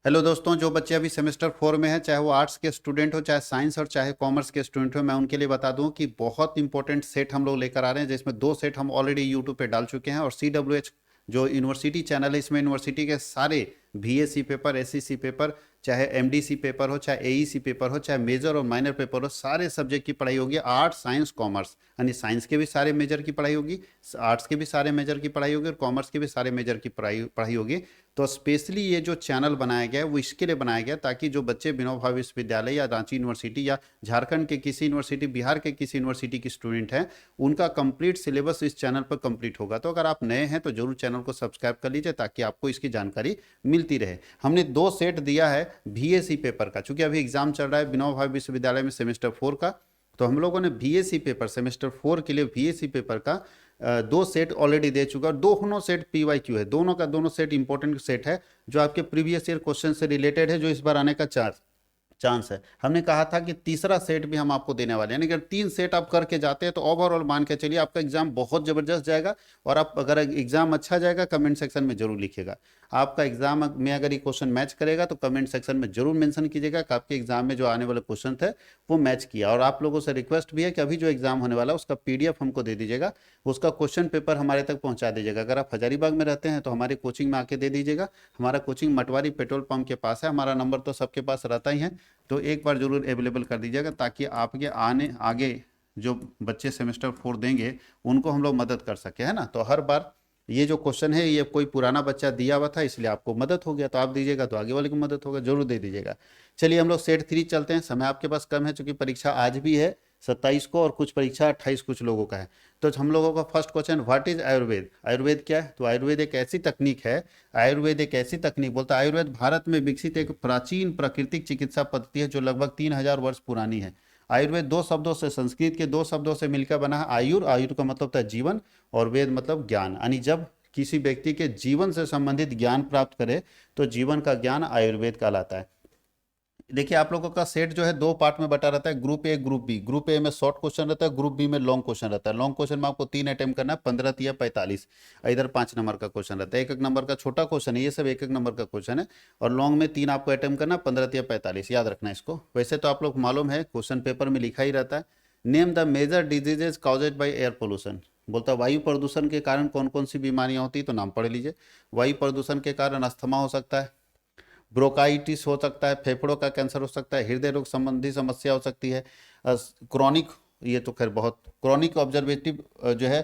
Hello दोस्तों, जो बच्चे अभी सेमेस्टर 4 में हैं, चाहे वो आर्ट्स के स्टूडेंट हो, चाहे साइंस और चाहे कॉमर्स के स्टूडेंट हो, मैं उनके लिए बता दूं कि बहुत इंपॉर्टेंट सेट हम लोग लेकर आ रहे हैं, जिसमें 2 सेट हम ऑलरेडी यूट्यूब पे डाल चुके हैं। और CWH जो यूनिवर्सिटी चैनल है, इसमें यूनिवर्सिटी के सारे VAC पेपर, SEC पेपर, चाहे MDC पेपर हो, चाहे AEC पेपर हो, चाहे मेजर और माइनर पेपर हो, सारे सब्जेक्ट की पढ़ाई होगी। आर्ट्स, साइंस, कॉमर्स, यानी साइंस के भी सारे मेजर की पढ़ाई होगी, आर्ट्स के भी सारे मेजर की पढ़ाई होगी और कॉमर्स के भी सारे मेजर की पढ़ाई पढ़ाई होगी। तो स्पेशली ये जो चैनल बनाया गया है वो इसके लिए बनाया गया ताकि जो बच्चे विनोबा विश्वविद्यालय या रांची यूनिवर्सिटी या झारखंड के किसी यूनिवर्सिटी, बिहार के किसी यूनिवर्सिटी की स्टूडेंट हैं, उनका कंप्लीट सिलेबस इस चैनल पर कंप्लीट होगा। तो अगर आप नए हैं तो जरूर चैनल को सब्सक्राइब कर लीजिए ताकि आपको इसकी जानकारी मिलती रहे। हमने 2 सेट दिया है VAC पेपर का, चूंकि अभी एग्जाम चल रहा है विनोबा विश्वविद्यालय में सेमेस्टर 4 का। तो हम लोगों ने VAC पेपर सेमेस्टर 4 के लिए VAC पेपर का 2 सेट ऑलरेडी दे चुका है। दोनों सेट PYQ है, दोनों का दोनों सेट इंपॉर्टेंट सेट है, जो आपके प्रीवियस ईयर क्वेश्चन से रिलेटेड है, जो इस बार आने का चांस है। हमने कहा था कि तीसरा सेट भी हम आपको देने वाले हैं, यानी अगर 3 सेट आप करके जाते हैं तो ओवरऑल मान के चलिए आपका एग्जाम बहुत जबरदस्त जाएगा। और आप अगर एग्जाम अच्छा जाएगा, कमेंट सेक्शन में जरूर लिखिएगा। आपका एग्जाम में अगर ये क्वेश्चन मैच करेगा तो कमेंट सेक्शन में जरूर मेंशन कीजिएगा कि आपके एग्जाम में जो आने वाले क्वेश्चन थे वो मैच किया। और आप लोगों से रिक्वेस्ट भी है कि अभी जो एग्जाम होने वाला है उसका PDF हमको दे दीजिएगा, उसका क्वेश्चन पेपर हमारे तक पहुंचा दीजिएगा। अगर आप हजारीबाग में रहते हैं तो हमारी कोचिंग में आके दे दीजिएगा। हमारा कोचिंग मटवारी पेट्रोल पंप के पास है, हमारा नंबर तो सबके पास रहता ही है, तो एक बार जरूर अवेलेबल कर दीजिएगा ताकि आपके आगे जो बच्चे सेमेस्टर 4 देंगे उनको हम लोग मदद कर सके, है ना। तो हर बार ये जो क्वेश्चन है ये कोई पुराना बच्चा दिया हुआ था, इसलिए आपको मदद हो गया, तो आप दीजिएगा तो आगे वाले को मदद होगा, जरूर दे दीजिएगा। चलिए हम लोग सेट 3 चलते हैं। समय आपके पास कम है चूंकि परीक्षा आज भी है 27 को और कुछ परीक्षा 28 कुछ लोगों का है। तो हम लोगों का first question, what is Ayurveda? Ayurveda क्या है? तो आयुर्वेद एक ऐसी तकनीक है, आयुर्वेद एक ऐसी तकनीक बोलता है, आयुर्वेद भारत में विकसित एक प्राचीन प्राकृतिक चिकित्सा पद्धति है जो लगभग 3000 वर्ष पुरानी है। आयुर्वेद 2 शब्दों से, संस्कृत के 2 शब्दों से मिलकर बना है। आयुर, आयुर का मतलब होता है जीवन, और वेद मतलब ज्ञान, यानी जब किसी व्यक्ति के जीवन से संबंधित ज्ञान प्राप्त करे तो जीवन का ज्ञान आयुर्वेद कहलाता है। देखिए आप लोगों का सेट जो है 2 पार्ट में बटा रहता है, group A group B. Group A में शॉर्ट क्वेश्चन रहता है, ग्रुप बी में लॉन्ग क्वेश्चन रहता है। लॉन्ग क्वेश्चन में आपको 3 अटेम्प्ट करना है, 15 या 45। इधर 5 नंबर का क्वेश्चन रहता है, 1 1 नंबर का छोटा क्वेश्चन है, ये सब 1 1 नंबर का क्वेश्चन है। और लॉन्ग में 3 आपको अटेम्प्ट करना, 15 या 45, याद रखना है इसको। वैसे तो आप लोग मालूम है क्वेश्चन पेपर में लिखा ही रहता है। Name the major diseases caused by air pollution, बोलता है वायु प्रदूषण के कारण कौन कौन सी बीमारियां होती है, तो नाम पढ़ लीजिए। वायु प्रदूषण के कारण अस्थमा हो सकता है, ब्रोंकाइटिस हो सकता है, फेफड़ों का कैंसर हो सकता है, हृदय रोग संबंधी समस्या हो सकती है, क्रॉनिक, ये तो खैर बहुत क्रॉनिक ऑब्जर्वेटिव जो है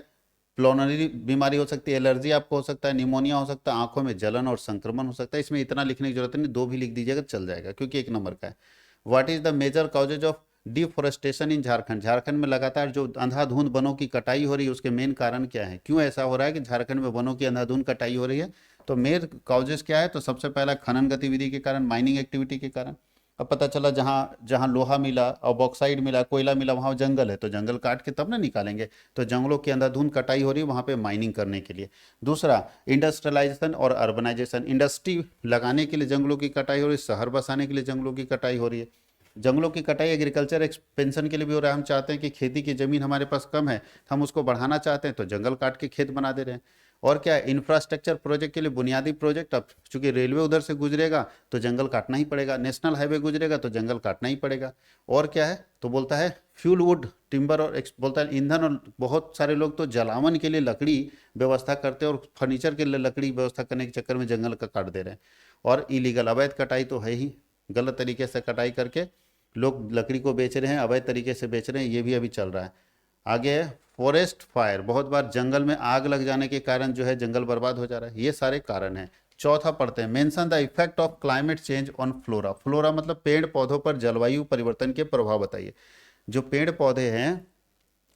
प्लोनरी बीमारी हो सकती है, एलर्जी आपको हो सकता है, निमोनिया हो सकता है, आंखों में जलन और संक्रमण हो सकता है। इसमें इतना लिखने की जरूरत नहीं, 2 भी लिख दीजिएगा चल जाएगा क्योंकि 1 नंबर का है। What is the major causes of deforestation in Jharkhand? Jharkhand में लगातार जो अंधाधुंध वनों की कटाई हो रही है उसके मेन कारण क्या है? क्यों ऐसा हो रहा है कि झारखंड में वनों की अंधाधुंध कटाई हो रही है? तो मेन कॉजेज क्या है? तो सबसे पहला खनन गतिविधि के कारण, माइनिंग एक्टिविटी के कारण। अब पता चला जहाँ जहाँ लोहा मिला और बॉक्साइड मिला, कोयला मिला, वहाँ जंगल है, तो जंगल काट के तब ना निकालेंगे। तो जंगलों की अंधाधुंध कटाई हो रही है वहाँ पे माइनिंग करने के लिए। दूसरा, इंडस्ट्रियलाइजेशन और अर्बनाइजेशन, इंडस्ट्री लगाने के लिए जंगलों की कटाई हो रही है, शहर बसाने के लिए जंगलों की कटाई हो रही है। जंगलों की कटाई एग्रीकल्चर एक्सपेंशन के लिए भी हो रहा है। हम चाहते हैं कि खेती की जमीन हमारे पास कम है, हम उसको बढ़ाना चाहते हैं, तो जंगल काट के खेत बना दे रहे हैं। और क्या है, इंफ्रास्ट्रक्चर प्रोजेक्ट के लिए बुनियादी प्रोजेक्ट, अब चूंकि रेलवे उधर से गुजरेगा तो जंगल काटना ही पड़ेगा, नेशनल हाईवे गुजरेगा तो जंगल काटना ही पड़ेगा। और क्या है, तो बोलता है फ्यूल वुड टिम्बर, और बोलता है ईंधन, और बहुत सारे लोग तो जलावन के लिए लकड़ी व्यवस्था करते हैं और फर्नीचर के लिए लकड़ी व्यवस्था करने के चक्कर में जंगल का काट दे रहे हैं। और इलीगल अवैध कटाई तो है ही, गलत तरीके से कटाई करके लोग लकड़ी को बेच रहे हैं, अवैध तरीके से बेच रहे हैं, ये भी अभी चल रहा है। आगे है फॉरेस्ट फायर, बहुत बार जंगल में आग लग जाने के कारण जो है जंगल बर्बाद हो जा रहा है, ये सारे कारण हैं। चौथा पढ़ते हैं, mention the effect of climate change on flora. Flora मतलब पेड़ पौधों पर जलवायु परिवर्तन के प्रभाव बताइए। जो पेड़ पौधे हैं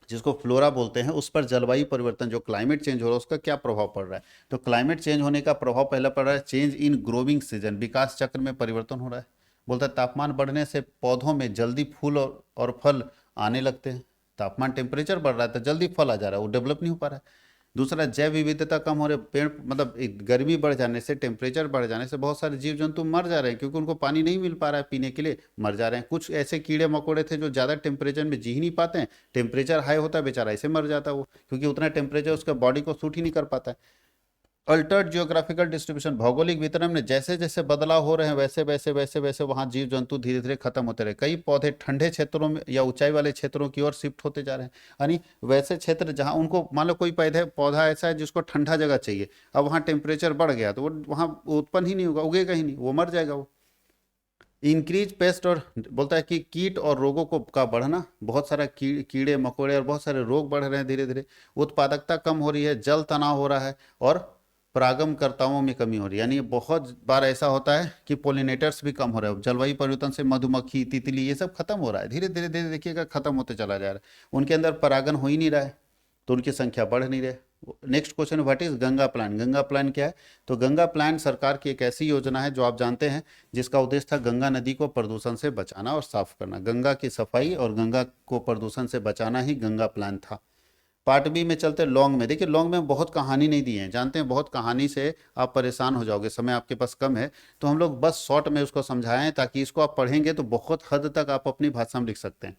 जिसको फ्लोरा बोलते हैं, उस पर जलवायु परिवर्तन, जो क्लाइमेट चेंज हो रहा है उसका क्या प्रभाव पड़ रहा है? तो क्लाइमेट चेंज होने का प्रभाव पहला पड़ रहा है चेंज इन ग्रोविंग सीजन, विकास चक्र में परिवर्तन हो रहा है। बोलता है तापमान बढ़ने से पौधों में जल्दी फूल और फल आने लगते हैं। तापमान टेम्परेचर बढ़ रहा है तो जल्दी फल आ जा रहा है, वो डेवलप नहीं हो पा रहा है। दूसरा, जैव विविधता कम हो रही है, पेड़ मतलब गर्मी बढ़ जाने से, टेम्परेचर बढ़ जाने से बहुत सारे जीव जंतु मर जा रहे हैं क्योंकि उनको पानी नहीं मिल पा रहा है पीने के लिए, मर जा रहे हैं। कुछ ऐसे कीड़े मकोड़े थे जो ज़्यादा टेम्परेचर में जी ही नहीं पाते हैं, टेम्परेचर हाई होता है बेचारा ऐसे मर जाता है वो, क्योंकि उतना टेम्परेचर उसका बॉडी को सूट ही नहीं कर पाता है। अल्टर्ड जियोग्राफिकल डिस्ट्रीब्यूशन, भौगोलिक वितरण में जैसे जैसे बदलाव हो रहे हैं वैसे वैसे वैसे वैसे वहां जीव जंतु धीरे धीरे खत्म होते रहे। कई पौधे ठंडे क्षेत्रों में या ऊंचाई वाले क्षेत्रों की ओर शिफ्ट होते जा रहे हैं, यानी वैसे क्षेत्र जहां उनको, मान लो कोई पौधे पौधा ऐसा है जिसको ठंडा जगह चाहिए, अब वहां टेम्परेचर बढ़ गया तो वो वहां उत्पन्न ही नहीं होगा, उगेगा ही नहीं, वो मर जाएगा वो। इंक्रीज पेस्ट, और बोलता है कि कीट और रोगों को का बढ़ना, बहुत सारा कीड़े मकोड़े और बहुत सारे रोग बढ़ रहे हैं धीरे धीरे। उत्पादकता कम हो रही है, जल तनाव हो रहा है, और परागणकर्ताओं में कमी हो रही है। यानी बहुत बार ऐसा होता है कि पोलिनेटर्स भी कम हो रहे हैं, जलवायु परिवर्तन से मधुमक्खी तितली ये सब खत्म हो रहा है, धीरे धीरे धीरे देखिएगा खत्म होते चला जा रहा है, उनके अंदर परागण हो ही नहीं रहा है, तो उनकी संख्या बढ़ नहीं रही। Next question, what is Ganga plan? Ganga plan क्या है? तो गंगा प्लान सरकार की एक ऐसी योजना है जो आप जानते हैं, जिसका उद्देश्य था गंगा नदी को प्रदूषण से बचाना और साफ करना। गंगा की सफाई और गंगा को प्रदूषण से बचाना ही गंगा प्लान था। पार्ट बी में चलते हैं लॉन्ग में। देखिए लॉन्ग में बहुत कहानी नहीं दी है, जानते हैं बहुत कहानी से आप परेशान हो जाओगे, समय आपके पास कम है, तो हम लोग बस शॉर्ट में उसको समझाएं ताकि इसको आप पढ़ेंगे तो बहुत हद तक आप अपनी भाषा में लिख सकते हैं।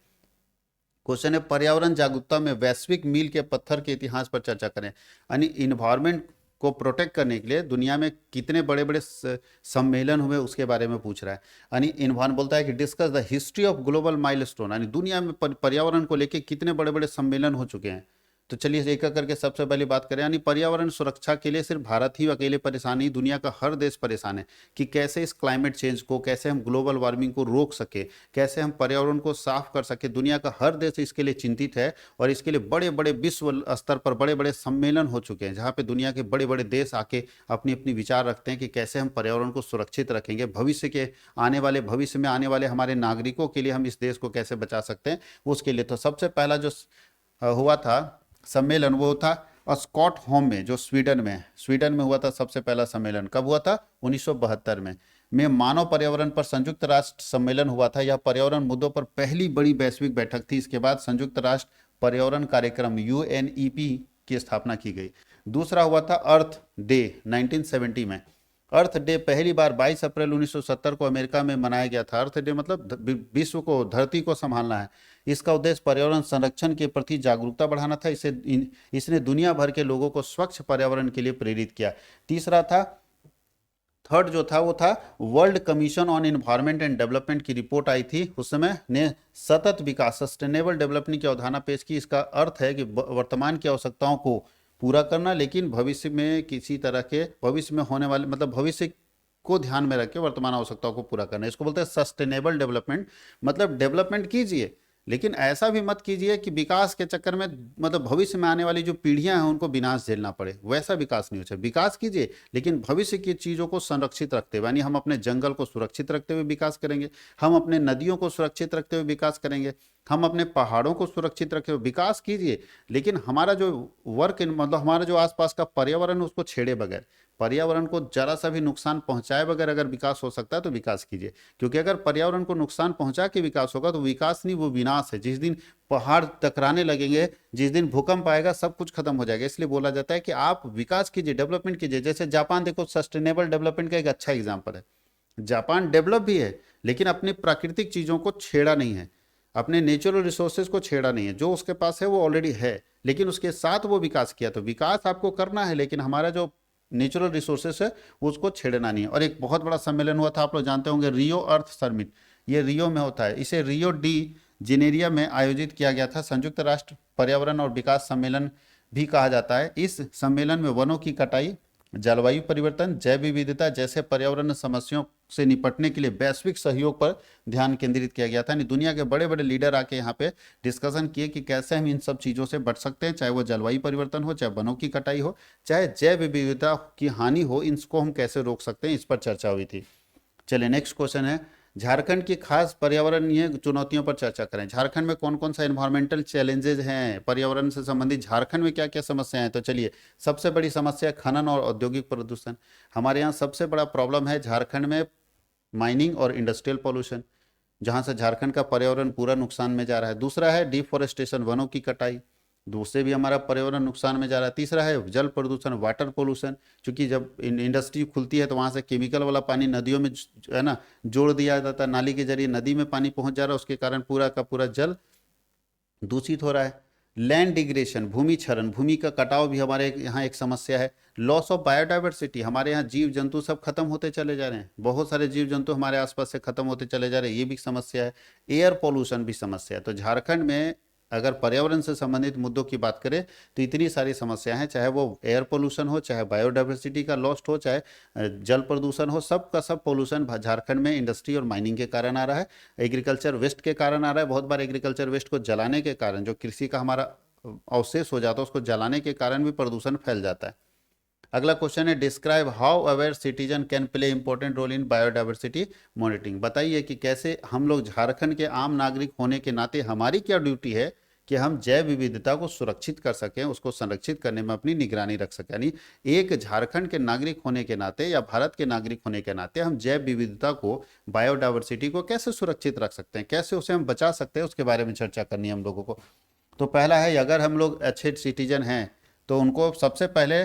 क्वेश्चन है, पर्यावरण जागरूकता में वैश्विक मील के पत्थर के इतिहास पर चर्चा करें। यानी इन्वायरमेंट को प्रोटेक्ट करने के लिए दुनिया में कितने बड़े बड़े सम्मेलन हुए उसके बारे में पूछ रहा है। यानी इन्वायरमेंट बोलता है कि discuss the history of global milestone, यानी दुनिया में पर्यावरण को लेकर कितने बड़े बड़े सम्मेलन हो चुके हैं। तो चलिए एक एक करके सबसे पहले बात करें। यानी पर्यावरण सुरक्षा के लिए सिर्फ भारत ही अकेले परेशान नहीं, दुनिया का हर देश परेशान है कि कैसे इस क्लाइमेट चेंज को, कैसे हम ग्लोबल वार्मिंग को रोक सके, कैसे हम पर्यावरण को साफ कर सके। दुनिया का हर देश इसके लिए चिंतित है और इसके लिए बड़े बड़े विश्व स्तर पर बड़े बड़े सम्मेलन हो चुके हैं, जहाँ पे दुनिया के बड़े बड़े देश आके अपनी अपनी विचार रखते हैं कि कैसे हम पर्यावरण को सुरक्षित रखेंगे, भविष्य में आने वाले हमारे नागरिकों के लिए हम इस देश को कैसे बचा सकते हैं उसके लिए। तो सबसे पहला जो हुआ था सम्मेलन वो था स्टॉकहोम में, जो स्वीडन में है। स्वीडन में हुआ था सबसे पहला सम्मेलन। कब हुआ था? 1972 में मानव पर्यावरण पर संयुक्त राष्ट्र सम्मेलन हुआ था। यह पर्यावरण मुद्दों पर पहली बड़ी वैश्विक बैठक थी। इसके बाद संयुक्त राष्ट्र पर्यावरण कार्यक्रम UNEP की स्थापना की गई। दूसरा हुआ था अर्थ डे 1970 में। अर्थ डे पहली बार 22 अप्रैल 1970 को अमेरिका में मनाया गया था। अर्थ डे मतलब विश्व को, धरती को संभालना है। इसका उद्देश्य पर्यावरण संरक्षण के प्रति जागरूकता बढ़ाना था। इसने दुनिया भर के लोगों को स्वच्छ पर्यावरण के लिए प्रेरित किया। तीसरा था, थर्ड जो था वो था world commission on environment and development की रिपोर्ट आई थी उस समय, ने सतत विकास, सस्टेनेबल डेवलपमेंट की अवधारणा पेश की। इसका अर्थ है कि वर्तमान की आवश्यकताओं को पूरा करना, लेकिन भविष्य में किसी तरह के भविष्य में होने वाले, मतलब भविष्य को ध्यान में रख के वर्तमान आवश्यकताओं को पूरा करना। इसको बोलते हैं सस्टेनेबल डेवलपमेंट। मतलब डेवलपमेंट कीजिए लेकिन ऐसा भी मत कीजिए कि विकास के चक्कर में, मतलब भविष्य में आने वाली जो पीढ़ियां हैं उनको विनाश झेलना पड़े, वैसा विकास नहीं हो चाहिए। विकास कीजिए लेकिन भविष्य की चीज़ों को संरक्षित रखते हुए, यानी हम अपने जंगल को सुरक्षित रखते हुए विकास करेंगे, हम अपने नदियों को सुरक्षित रखते हुए विकास करेंगे, हम अपने पहाड़ों को सुरक्षित रखते हुए विकास कीजिए, लेकिन हमारा जो वर्क, मतलब हमारा जो आसपास का पर्यावरण उसको छेड़े बगैर, पर्यावरण को जरा सा भी नुकसान पहुंचाए बगैर अगर विकास हो सकता है तो विकास कीजिए। क्योंकि अगर पर्यावरण को नुकसान पहुंचा के विकास होगा तो विकास नहीं, वो विनाश है। जिस दिन पहाड़ टकराने लगेंगे, जिस दिन भूकंप आएगा, सब कुछ खत्म हो जाएगा। इसलिए बोला जाता है कि आप विकास कीजिए, डेवलपमेंट कीजिए। जैसे जापान देखो, सस्टेनेबल डेवलपमेंट का एक अच्छा एग्जाम्पल है। जापान डेवलप भी है लेकिन अपनी प्राकृतिक चीजों को छेड़ा नहीं है, अपने नेचुरल रिसोर्सेज को छेड़ा नहीं है। जो उसके पास है वो ऑलरेडी है, लेकिन उसके साथ वो विकास किया। तो विकास आपको करना है लेकिन हमारा जो नेचुरल रिसोर्सेस है उसको छेड़ना नहीं है। और एक बहुत बड़ा सम्मेलन हुआ था, आप लोग जानते होंगे, रियो अर्थ समिट। ये रियो में होता है, इसे रियो डी जेनेरिया में आयोजित किया गया था। संयुक्त राष्ट्र पर्यावरण और विकास सम्मेलन भी कहा जाता है। इस सम्मेलन में वनों की कटाई, जलवायु परिवर्तन, जैव विविधता जैसे पर्यावरण समस्याओं से निपटने के लिए वैश्विक सहयोग पर ध्यान केंद्रित किया गया था। दुनिया के बड़े बड़े लीडर आके यहाँ पे डिस्कशन किए कि कैसे हम इन सब चीज़ों से बच सकते हैं, चाहे वो जलवायु परिवर्तन हो, चाहे वनों की कटाई हो, चाहे जैव विविधता की हानि हो, इनको हम कैसे रोक सकते हैं, इस पर चर्चा हुई थी। चलिए नेक्स्ट क्वेश्चन है, झारखंड की खास पर्यावरणीय चुनौतियों पर चर्चा करें। झारखंड में कौन कौन सा एनवायरमेंटल चैलेंजेज हैं, पर्यावरण से संबंधित झारखंड में क्या क्या समस्याएं हैं? तो चलिए, सबसे बड़ी समस्या खनन और औद्योगिक प्रदूषण। हमारे यहाँ सबसे बड़ा प्रॉब्लम है झारखंड में माइनिंग और इंडस्ट्रियल पॉल्यूशन, जहाँ से झारखंड का पर्यावरण पूरा नुकसान में जा रहा है। दूसरा है डिफोरेस्टेशन, वनों की कटाई, दूसरे भी हमारा पर्यावरण नुकसान में जा रहा है। तीसरा है जल प्रदूषण, वाटर पोल्यूशन, क्योंकि जब इंडस्ट्री खुलती है तो वहाँ से केमिकल वाला पानी नदियों में है ना जोड़ दिया जाता है, नाली के जरिए नदी में पानी पहुँच जा रहा है, उसके कारण पूरा का पूरा जल दूषित हो रहा है। लैंड डिग्रेशन, भूमि क्षरण, भूमि का कटाव भी हमारे यहाँ एक समस्या है। लॉस ऑफ बायोडाइवर्सिटी, हमारे यहाँ जीव जंतु सब खत्म होते चले जा रहे हैं, बहुत सारे जीव जंतु हमारे आसपास से खत्म होते चले जा रहे हैं, ये भी समस्या है। एयर पोल्यूशन भी समस्या है। तो झारखंड में अगर पर्यावरण से संबंधित मुद्दों की बात करें तो इतनी सारी समस्याएं हैं, चाहे वो एयर पोल्यूशन हो, चाहे बायोडाइवर्सिटी का लॉस्ट हो, चाहे जल प्रदूषण हो, सब का सब पोल्यूशन झारखंड में इंडस्ट्री और माइनिंग के कारण आ रहा है, एग्रीकल्चर वेस्ट के कारण आ रहा है। बहुत बार एग्रीकल्चर वेस्ट को जलाने के कारण, जो कृषि का हमारा अवशेष हो जाता है, उसको जलाने के कारण भी प्रदूषण फैल जाता है। अगला क्वेश्चन है, describe how aware citizen can play important role in biodiversity monitoring. बताइए कि कैसे हम लोग झारखंड के आम नागरिक होने के नाते हमारी क्या ड्यूटी है कि हम जैव विविधता को सुरक्षित कर सकें, उसको संरक्षित करने में अपनी निगरानी रख सकें। यानी एक झारखंड के नागरिक होने के नाते या भारत के नागरिक होने के नाते हम जैव विविधता को, बायोडाइवर्सिटी को कैसे सुरक्षित रख सकते हैं, कैसे उसे हम बचा सकते हैं, उसके बारे में चर्चा करनी है हम लोगों को। तो पहला है, अगर हम लोग अच्छे सिटीजन हैं तो उनको सबसे पहले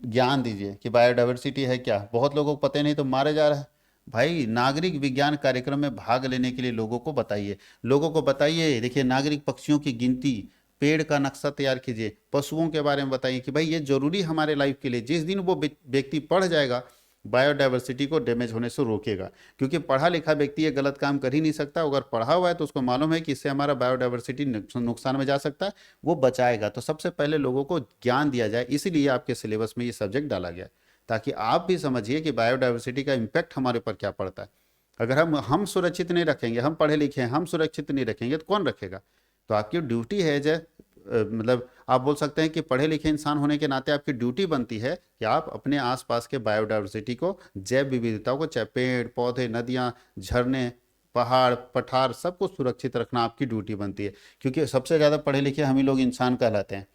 ज्ञान दीजिए कि बायोडाइवर्सिटी है क्या। बहुत लोगों को पता नहीं तो मारे जा रहा है। भाई नागरिक विज्ञान कार्यक्रम में भाग लेने के लिए लोगों को बताइए, लोगों को बताइए। देखिए, नागरिक पक्षियों की गिनती, पेड़ का नक्शा तैयार कीजिए, पशुओं के बारे में बताइए कि भाई ये जरूरी हमारे लाइफ के लिए। जिस दिन वो व्यक्ति पढ़ जाएगा, बायोडाइवर्सिटी को डैमेज होने से रोकेगा, क्योंकि पढ़ा लिखा व्यक्ति ये गलत काम कर ही नहीं सकता। अगर पढ़ा हुआ है तो उसको मालूम है कि इससे हमारा बायोडाइवर्सिटी नुकसान में जा सकता है, वो बचाएगा। तो सबसे पहले लोगों को ज्ञान दिया जाए, इसीलिए आपके सिलेबस में ये सब्जेक्ट डाला गया, ताकि आप भी समझिए कि बायोडाइवर्सिटी का इम्पैक्ट हमारे ऊपर क्या पड़ता है। अगर हम सुरक्षित नहीं रखेंगे, हम पढ़े लिखे हैं, हम सुरक्षित नहीं रखेंगे तो कौन रखेगा। तो आपकी ड्यूटी है, मतलब आप बोल सकते हैं कि पढ़े लिखे इंसान होने के नाते आपकी ड्यूटी बनती है कि आप अपने आसपास के बायोडाइवर्सिटी को, जैव विविधता को, चाहे पेड़ पौधे, नदियाँ, झरने, पहाड़, पठार, सबको सुरक्षित रखना आपकी ड्यूटी बनती है। क्योंकि सबसे ज़्यादा पढ़े लिखे हम ही लोग इंसान कहलाते हैं।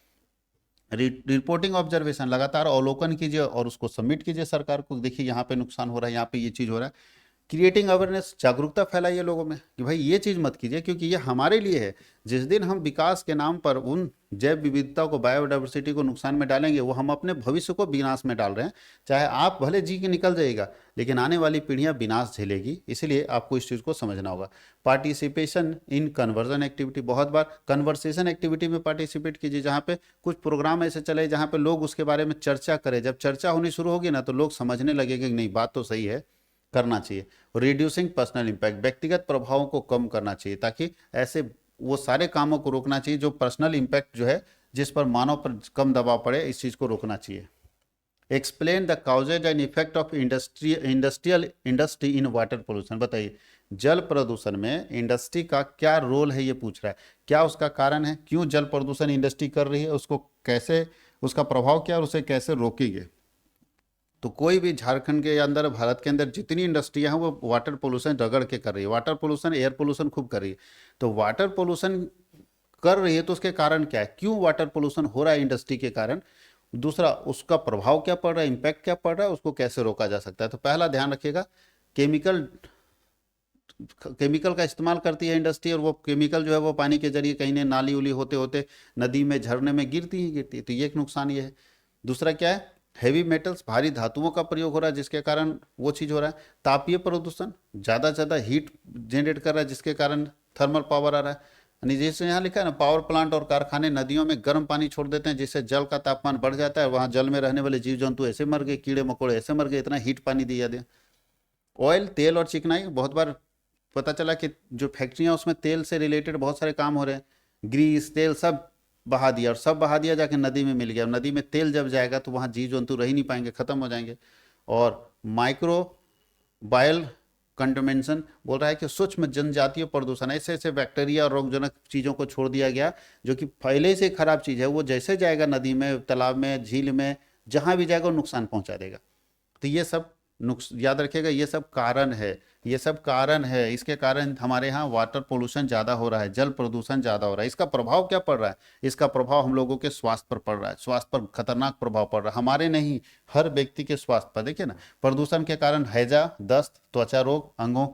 रिपोर्टिंग ऑब्जर्वेशन, लगातार अवलोकन कीजिए और उसको सबमिट कीजिए सरकार को। देखिए यहाँ पे नुकसान हो रहा है, यहाँ पे ये चीज़ हो रहा है। क्रिएटिंग अवेयरनेस, जागरूकता फैलाइए लोगों में कि भाई ये चीज़ मत कीजिए, क्योंकि ये हमारे लिए है। जिस दिन हम विकास के नाम पर उन जैव विविधता को, बायोडाइवर्सिटी को नुकसान में डालेंगे, वो हम अपने भविष्य को विनाश में डाल रहे हैं। चाहे आप भले जी के निकल जाइएगा, लेकिन आने वाली पीढ़ियां विनाश झेलेगी। इसलिए आपको इस चीज़ को समझना होगा। पार्टिसिपेशन इन कन्वर्जन एक्टिविटी, बहुत बार कन्वर्सेशन एक्टिविटी में पार्टिसिपेट कीजिए, जहाँ पे कुछ प्रोग्राम ऐसे चले जहाँ पे लोग उसके बारे में चर्चा करें। जब चर्चा होनी शुरू होगी ना, तो लोग समझने लगेंगे कि नहीं, बात तो सही है, करना चाहिए। रिड्यूसिंग पर्सनल इंपैक्ट, व्यक्तिगत प्रभावों को कम करना चाहिए, ताकि ऐसे वो सारे कामों को रोकना चाहिए जो पर्सनल इंपैक्ट जो है, जिस पर मानव पर कम दबाव पड़े, इस चीज़ को रोकना चाहिए। Explain the causes and effect of industry in water pollution. बताइए, जल प्रदूषण में इंडस्ट्री का क्या रोल है, ये पूछ रहा है। क्या उसका कारण है, क्यों जल प्रदूषण इंडस्ट्री कर रही है, उसको कैसे, उसका प्रभाव क्या और उसे कैसे रोकेंगे। तो कोई भी झारखंड के अंदर, भारत के अंदर जितनी इंडस्ट्रियां हैं, वो वाटर पोल्यूशन रगड़ के कर रही है। वाटर पोल्यूशन, एयर पोल्यूशन खूब कर रही है। तो वाटर पोल्यूशन कर रही है तो उसके कारण क्या है, क्यों वाटर पोल्यूशन हो रहा है इंडस्ट्री के कारण। दूसरा, उसका प्रभाव क्या पड़ रहा है, इम्पैक्ट क्या पड़ रहा है, उसको कैसे रोका जा सकता है। तो पहला ध्यान रखिएगा, केमिकल केमिकल का इस्तेमाल करती है इंडस्ट्री, और वो केमिकल जो है वो पानी के जरिए कहीं ने नाली उली होते होते नदी में, झरने में गिरती है। तो ये एक नुकसान ये है। दूसरा क्या है, हैवी मेटल्स, भारी धातुओं का प्रयोग हो रहा है, जिसके कारण वो चीज़ हो रहा है। तापीय प्रदूषण, ज़्यादा से ज़्यादा हीट जनरेट कर रहा है, जिसके कारण थर्मल पावर आ रहा है। यानी जैसे यहाँ लिखा है ना, पावर प्लांट और कारखाने नदियों में गर्म पानी छोड़ देते हैं, जिससे जल का तापमान बढ़ जाता है। वहाँ जल में रहने वाले जीव जंतु ऐसे मर गए, कीड़े मकोड़े ऐसे मर गए, इतना हीट पानी दिया दे। ऑयल, तेल और चिकनाई, बहुत बार पता चला कि जो फैक्ट्रियाँ, उसमें तेल से रिलेटेड बहुत सारे काम हो रहे हैं। ग्रीस, तेल सब बहा दिया, और सब बहा दिया जाके नदी में मिल गया। नदी में तेल जब जाएगा तो वहाँ जीव जंतु रह ही नहीं पाएंगे, खत्म हो जाएंगे। और माइक्रो बायल कंटमेंशन बोल रहा है कि सूक्ष्म जनजातीय प्रदूषण, ऐसे ऐसे बैक्टीरिया और रोगजनक चीज़ों को छोड़ दिया गया जो कि पहले से खराब चीज़ है, वो जैसे जाएगा नदी में, तालाब में, झील में, जहाँ भी जाएगा वो नुकसान पहुँचा देगा। तो ये सब याद रखिएगा, ये सब कारण है, ये सब कारण है। इसके कारण हमारे यहाँ वाटर पोल्यूशन ज़्यादा हो रहा है, जल प्रदूषण ज़्यादा हो रहा है। इसका प्रभाव क्या पड़ रहा है, इसका प्रभाव हम लोगों के स्वास्थ्य पर पड़ रहा है। स्वास्थ्य पर खतरनाक प्रभाव पड़ रहा है, हमारे नहीं, हर व्यक्ति के स्वास्थ्य पर। देखिए ना, प्रदूषण के कारण हैजा, दस्त, त्वचा रोग, अंगों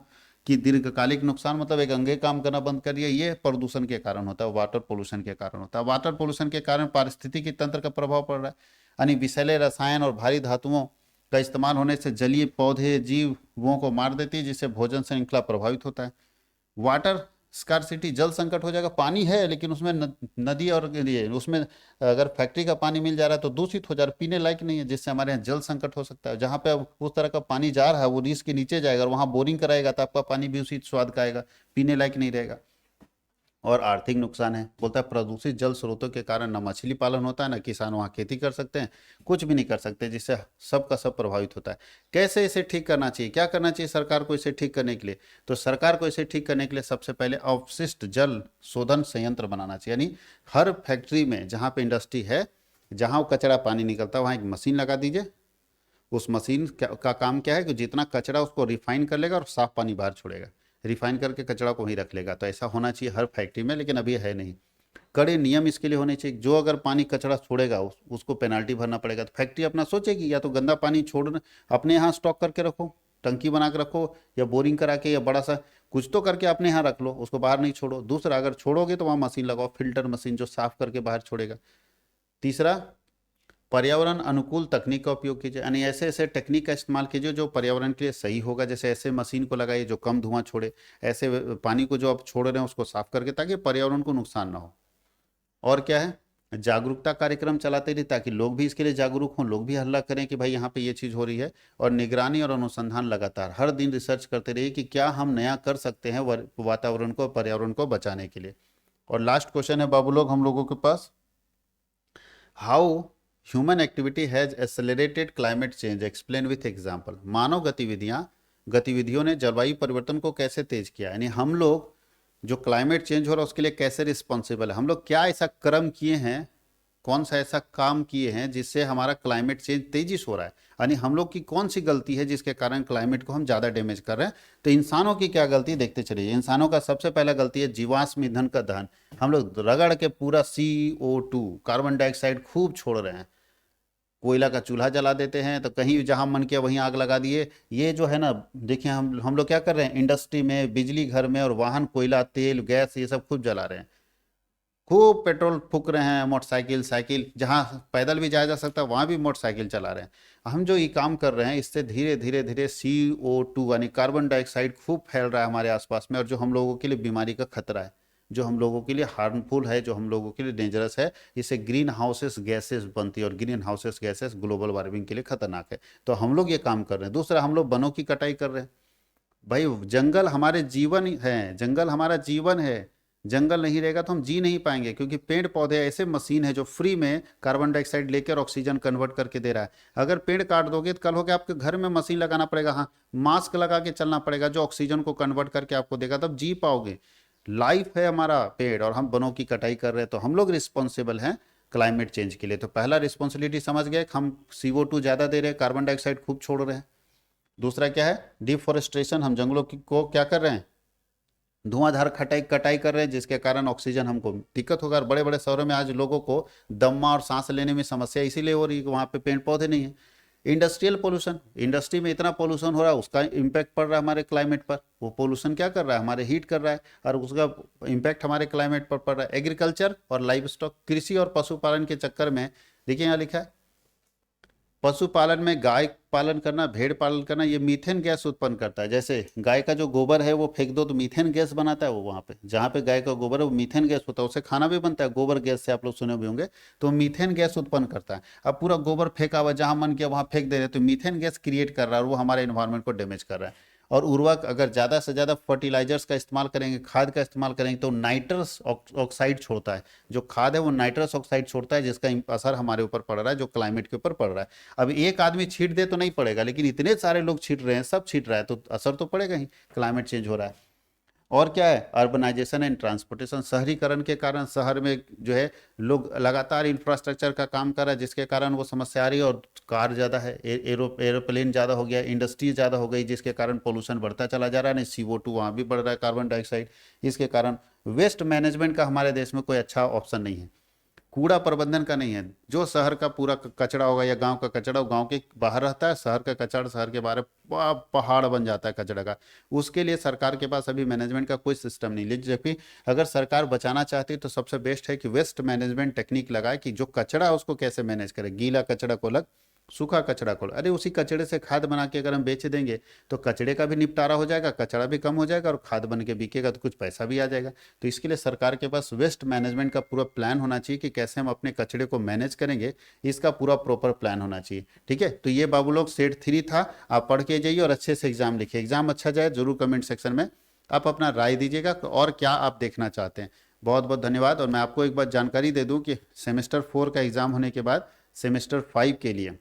की दीर्घकालिक नुकसान, मतलब एक अंगे काम करना बंद कर दिया, ये प्रदूषण के कारण होता है, वाटर पोल्यूशन के कारण होता है। वाटर पोल्यूशन के कारण पारिस्थितिकी तंत्र का प्रभाव पड़ रहा है। यानी विषैले रसायन और भारी धातुओं का इस्तेमाल होने से जलीय पौधे, जीवों को मार देती है, जिससे भोजन श्रृंखला प्रभावित होता है। वाटर स्कार्सिटी, जल संकट हो जाएगा। पानी है लेकिन उसमें नदी और ये उसमें अगर फैक्ट्री का पानी मिल जा रहा है तो दूषित हो जा रहा है, पीने लायक नहीं है, जिससे हमारे यहाँ जल संकट हो सकता है। जहाँ पे अब उस तरह का पानी जा रहा है वो रीस के नीचे जाएगा और वहाँ बोरिंग कराएगा तो आपका पानी भी उसी स्वाद का आएगा, पीने लायक नहीं रहेगा। और आर्थिक नुकसान है, बोलता है प्रदूषित जल स्रोतों के कारण न मछली पालन होता है, न किसान वहाँ खेती कर सकते हैं, कुछ भी नहीं कर सकते, जिससे सबका सब प्रभावित होता है। कैसे इसे ठीक करना चाहिए, क्या करना चाहिए सरकार को इसे ठीक करने के लिए? तो सरकार को इसे ठीक करने के लिए सबसे पहले अवशिष्ट जल शोधन संयंत्र बनाना चाहिए। यानी हर फैक्ट्री में जहाँ पे इंडस्ट्री है, जहाँ वो कचरा पानी निकलता है वहाँ एक मशीन लगा दीजिए। उस मशीन का काम क्या है कि जितना कचरा उसको रिफाइन कर लेगा और साफ पानी बाहर छोड़ेगा, रिफाइन करके कचरा को वहीं रख लेगा। तो ऐसा होना चाहिए हर फैक्ट्री में, लेकिन अभी है नहीं। कड़े नियम इसके लिए होने चाहिए, जो अगर पानी कचरा छोड़ेगा उसको पेनाल्टी भरना पड़ेगा। तो फैक्ट्री अपना सोचेगी या तो गंदा पानी छोड़ अपने यहाँ स्टॉक करके रखो, टंकी बना के रखो, या बोरिंग करा के, या बड़ा सा कुछ तो करके अपने यहाँ रख लो, उसको बाहर नहीं छोड़ो। दूसरा, अगर छोड़ोगे तो वहाँ मशीन लगाओ, फिल्टर मशीन जो साफ करके बाहर छोड़ेगा। तीसरा, पर्यावरण अनुकूल तकनीक का उपयोग कीजिए, यानी ऐसे ऐसे टेक्निक का इस्तेमाल कीजिए जो पर्यावरण के लिए सही होगा। जैसे ऐसे मशीन को लगाइए जो कम धुआं छोड़े, ऐसे पानी को जो आप छोड़ रहे हैं उसको साफ करके, ताकि पर्यावरण को नुकसान ना हो। और क्या है, जागरूकता कार्यक्रम चलाते रहिए ताकि लोग भी इसके लिए जागरूक हों, लोग भी हल्ला करें कि भाई यहाँ पे ये चीज़ हो रही है। और निगरानी और अनुसंधान लगातार हर दिन रिसर्च करते रहिए कि क्या हम नया कर सकते हैं वातावरण को, पर्यावरण को बचाने के लिए। और लास्ट क्वेश्चन है बाबू लोग हम लोगों के पास, how human activity has accelerated climate change, explain with example. मानव गतिविधियों ने जलवायु परिवर्तन को कैसे तेज किया, यानी हम लोग जो क्लाइमेट चेंज हो रहा है उसके लिए कैसे रिस्पॉन्सिबल है, हम लोग क्या ऐसा कर्म किए हैं, कौन सा ऐसा काम किए हैं जिससे हमारा क्लाइमेट चेंज तेजी से हो रहा है, यानी हम लोग की कौन सी गलती है जिसके कारण क्लाइमेट को हम ज़्यादा डैमेज कर रहे हैं। तो इंसानों की क्या गलती देखते चलिए। इंसानों का सबसे पहला गलती है जीवाश्म ईंधन का दहन। हम लोग रगड़ के पूरा CO2 कार्बन डाइऑक्साइड खूब छोड़ रहे हैं। कोयला का चूल्हा जला देते हैं, तो कहीं जहां मन किया वहीं आग लगा दिए। ये जो है ना, देखिए हम लोग क्या कर रहे हैं, इंडस्ट्री में, बिजली घर में, और वाहन, कोयला, तेल, गैस, ये सब खूब जला रहे हैं, खूब पेट्रोल फूक रहे हैं। मोटरसाइकिल, साइकिल, जहां पैदल भी जाया जा सकता है वहां भी मोटरसाइकिल चला रहे हैं। हम जो ये काम कर रहे हैं इससे धीरे धीरे धीरे CO2 यानी कार्बन डाइऑक्साइड खूब फैल रहा है हमारे आसपास में, और जो हम लोगों के लिए बीमारी का खतरा है, जो हम लोगों के लिए हार्मफुल है, जो हम लोगों के लिए डेंजरस है। इससे ग्रीन हाउसेस गैसेस बनती है, और green houses gases global warming के लिए खतरनाक है। तो हम लोग ये काम कर रहे हैं। दूसरा, हम लोग वनों की कटाई कर रहे हैं। भाई जंगल हमारे जीवन है, जंगल हमारा जीवन है। जंगल नहीं रहेगा तो हम जी नहीं पाएंगे, क्योंकि पेड़ पौधे ऐसे मशीन है जो फ्री में कार्बन डाइऑक्साइड लेकर ऑक्सीजन कन्वर्ट करके दे रहा है। अगर पेड़ काट दोगे तो कल हो गया आपके घर में मशीन लगाना पड़ेगा, हाँ, मास्क लगा के चलना पड़ेगा जो ऑक्सीजन को कन्वर्ट करके आपको देगा, तब जी पाओगे। लाइफ है हमारा पेड़, और हम वनों की कटाई कर रहे हैं। तो हम लोग रिस्पॉन्सिबल हैं क्लाइमेट चेंज के लिए। तो पहला रिस्पॉन्सिबिलिटी समझ गए, हम CO2 ज्यादा दे रहे हैं, कार्बन डाइऑक्साइड खूब छोड़ रहे हैं। दूसरा क्या है, डिफोरेस्ट्रेशन, हम जंगलों को क्या कर रहे हैं, धुआंधार कटाई कटाई कर रहे हैं, जिसके कारण ऑक्सीजन हमको दिक्कत होगा। बड़े बड़े शहरों में आज लोगों को दम्मा और सांस लेने में समस्या इसीलिए हो रही है कि वहाँ पे पेड़ पौधे नहीं है। इंडस्ट्रियल पोल्यूशन, इंडस्ट्री में इतना पोल्यूशन हो रहा है, उसका इम्पैक्ट पड़ रहा है हमारे क्लाइमेट पर। वो पोल्यूशन क्या कर रहा है, हमारे हीट कर रहा है, और उसका इम्पैक्ट हमारे क्लाइमेट पर पड़ रहा है। एग्रीकल्चर और लाइव स्टॉक, कृषि और पशुपालन के चक्कर में, देखिए यहाँ लिखा है, पशुपालन में गाय पालन करना, भेड़ पालन करना, ये मीथेन गैस उत्पन्न करता है। जैसे गाय का जो गोबर है वो फेंक दो तो मीथेन गैस बनाता है। वो वहाँ पे जहाँ पे गाय का गोबर है वो मीथेन गैस होता है, उससे खाना भी बनता है। गोबर गैस से आप लोग सुने भी होंगे, तो मीथेन गैस उत्पन्न करता है। अब पूरा गोबर फेंका हुआ, जहाँ मन किया वहाँ फेंक दे रहे हैं, तो मीथेन गैस क्रिएट कर रहा है और वो हमारे इन्वायरमेंट को डैमेज कर रहा है। और उर्वरक, अगर ज़्यादा से ज़्यादा फर्टिलाइजर्स का इस्तेमाल करेंगे, खाद का इस्तेमाल करेंगे, तो नाइट्रस ऑक्साइड छोड़ता है। जो खाद है वो नाइट्रस ऑक्साइड छोड़ता है, जिसका असर हमारे ऊपर पड़ रहा है, जो क्लाइमेट के ऊपर पड़ रहा है। अब एक आदमी छीट दे तो नहीं पड़ेगा, लेकिन इतने सारे लोग छीट रहे हैं, सब छीट रहा है, तो असर तो पड़ेगा ही, क्लाइमेट चेंज हो रहा है। और क्या है, अर्बनाइजेशन एंड ट्रांसपोर्टेशन, शहरीकरण के कारण शहर में जो है लोग लगातार इंफ्रास्ट्रक्चर का काम कर रहा है, जिसके कारण वो समस्या आ रही है। और कार ज़्यादा है, एरोप्लेन ज़्यादा हो गया, इंडस्ट्री ज़्यादा हो गई, जिसके कारण पोल्यूशन बढ़ता चला जा रहा है। नहीं, CO2 वहाँ भी बढ़ रहा है, कार्बन डाइऑक्साइड। इसके कारण वेस्ट मैनेजमेंट का हमारे देश में कोई अच्छा ऑप्शन नहीं है, कूड़ा प्रबंधन का नहीं है। जो शहर का पूरा कचरा होगा या गांव का कचरा, वो गांव के बाहर रहता है, शहर का कचरा शहर के बाहर पहाड़ बन जाता है कचरा का। उसके लिए सरकार के पास अभी मैनेजमेंट का कोई सिस्टम नहीं है। जबकि अगर सरकार बचाना चाहती है तो सबसे बेस्ट है कि वेस्ट मैनेजमेंट टेक्निक लगाए, कि जो कचरा है उसको कैसे मैनेज करे, गीला कचरा को अलग, सूखा कचरा को, अरे उसी कचड़े से खाद बना के अगर हम बेच देंगे तो कचड़े का भी निपटारा हो जाएगा, कचरा भी कम हो जाएगा और खाद बन के बिकेगा तो कुछ पैसा भी आ जाएगा। तो इसके लिए सरकार के पास वेस्ट मैनेजमेंट का पूरा प्लान होना चाहिए कि कैसे हम अपने कचड़े को मैनेज करेंगे, इसका पूरा प्रॉपर प्लान होना चाहिए। ठीक है, तो ये बाबू लोग सेट 3 था, आप पढ़ के जाइए और अच्छे से एग्जाम लिखिए। एग्जाम अच्छा जाए जरूर कमेंट सेक्शन में आप अपना राय दीजिएगा और क्या आप देखना चाहते हैं। बहुत बहुत धन्यवाद। और मैं आपको एक बार जानकारी दे दूं कि सेमेस्टर 4 का एग्जाम होने के बाद सेमेस्टर 5 के लिए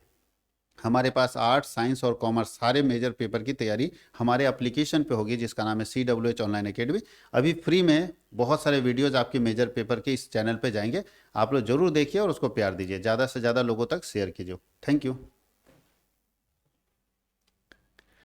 हमारे पास आर्ट्स, साइंस और कॉमर्स सारे मेजर पेपर की तैयारी हमारे एप्लीकेशन पे होगी जिसका नाम है CWH ऑनलाइन एकेडमी। अभी फ्री में बहुत सारे वीडियोज आपके मेजर पेपर के इस चैनल पे जाएंगे, आप लोग जरूर देखिए और उसको प्यार दीजिए, ज़्यादा से ज़्यादा लोगों तक शेयर कीजिए। Thank you.